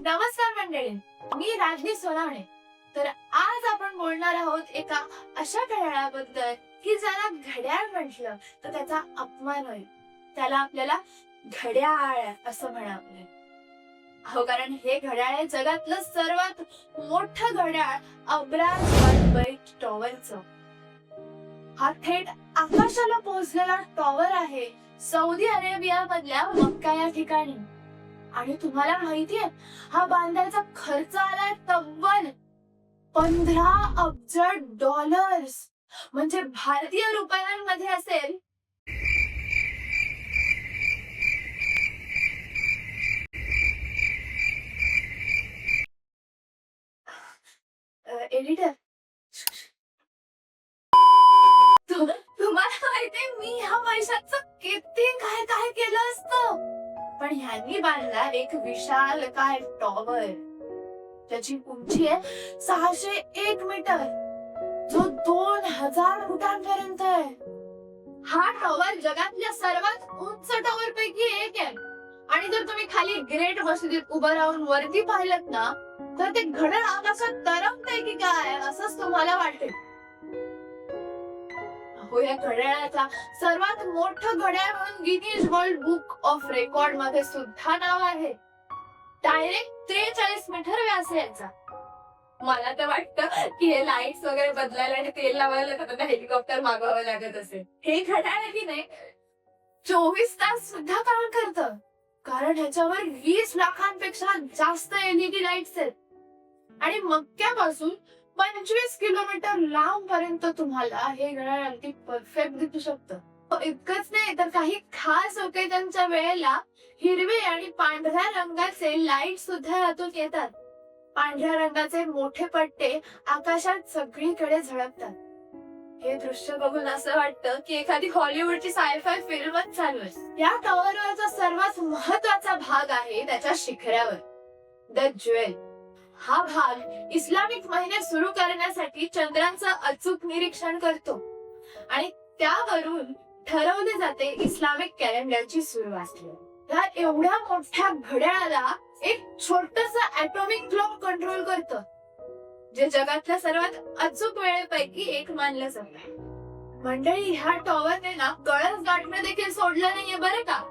नमस्कार मंडळी, मी राजनी सोनावणे. तर आज आपण बोलणार आहोत एका अशा घड्याळाबद्दल की ज्याला घड्याळ म्हटलं तर त्याचा अपमान होईल. त्याला आपल्याला घड्याळ असं म्हणावं. हो, कारण हे घड्याळ आहे जगातलं सर्वात मोठं घड्याळ, अब्राज अल बैत टॉवरचं. हा थेट आकाशाला पोहोचलेला टॉवर आहे सौदी अरेबिया मधल्या मक्का या ठिकाणी. आणि तुम्हाला माहितीये हा बांधायचा खर्च आलाय तब्बल 15 अब्ज डॉलर्स, म्हणजे भारतीय रुपयांमध्ये असेल एडिटर, तुम्हाला माहितीये मी ह्या पैशाचं किती काय काय केलं असतं. पण ह्यांनी बांधला एक विशाल काय टॉवर, त्याची उंची आहे 601 मीटर, जो 2000 फुटांपर्यंत आहे. हा टॉवर जगातल्या सर्वात उंच टॉवर पैकी एक आहे. आणि जर तुम्ही खाली ग्रेट मशिदीत उभं राहून वरती पाहिलं ना, तर ते घड्याळ आकाशात तरंगतंय की काय असंच तुम्हाला वाटेल. हो, या घड्याळाचा सर्वात मोठं घड्याळ म्हणून Guinness world book of record मध्ये सुद्धा नाव आहे. डायरेक्ट 43 मीटर व्यास आहे याचा. मला तर वाटतं की हे लाईट्स वगैरे बदलायला आणि तेल लावायला त्यांना हेलिकॉप्टर मागवावं लागत असेल. हे घड्याळ आहे की नाही 24 तास सुद्धा काम करतं, कारण ह्याच्यावर 20 लाखांपेक्षा जास्त LED लाईट्स आहेत. आणि मक्क्यापासून 25 किलोमीटर लांब पर्यंत तुम्हाला हे घड्याळ अगदी परफेक्ट दिसू शकतं. इतकंच नाही तर काही खास ओकेजनच्या वेळेला हिरवे आणि पांढऱ्या रंगाचे लाईट सुद्धा यातून येतात. पांढऱ्या रंगाचे मोठे पट्टे आकाशात सगळीकडे झळकतात. हे दृश्य बघून असं वाटतं की एखादी हॉलिवूडची सायफाय फिल्मच चालू आहे. या टॉवरवरचा सर्वात महत्वाचा भाग आहे त्याच्या शिखरावर द ज्वेल. हा भाग इस्लामिक महिने सुरू करण्यासाठी चंद्राचं अचूक निरीक्षण करतो आणि त्यावरून ठरवले जाते इस्लामिक कॅलेंडरची सुरुवात. या एवढ्या मोठ्या घड्याळाला एक छोटस ॲटॉमिक क्लॉक कंट्रोल करतं, जे जगातल्या सर्वात अचूक वेळेपैकी एक मानलं जातं. मंडळी, ह्या टॉवरने ना कळस गाठणं देखील सोडलं नाहीये बरं का.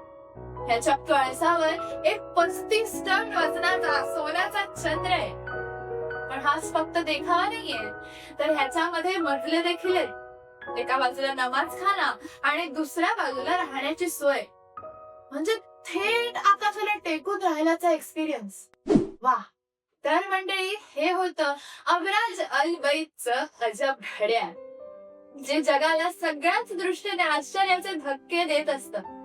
ह्याच्या कळसावर एक 35 टन वजनाचा सोन्याचा चंद्र आहे. पण हाच फक्त देखावा नाहीये, तर ह्याच्यामध्ये मजले देखील आहेत. एका बाजूला नमाजखाना आणि दुसऱ्या बाजूला राहण्याची सोय, म्हणजे थेट आकाशाला टेकून राहिल्याचा एक्सपिरियन्स. वा. तर मंडळी, हे होतं अब्राज अल बैतचं अजब घड्याळ, जे जगाला सगळ्याच दृष्टीने आश्चर्याचे धक्के देत असतं.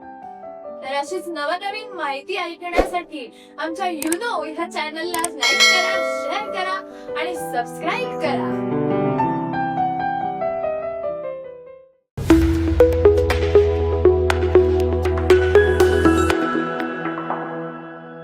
तर अशीच नवनवीन माहिती ऐकण्यासाठी आमच्या ह्या चॅनलला लाईक करा, शेअर करा आणि सबस्क्राईब करा.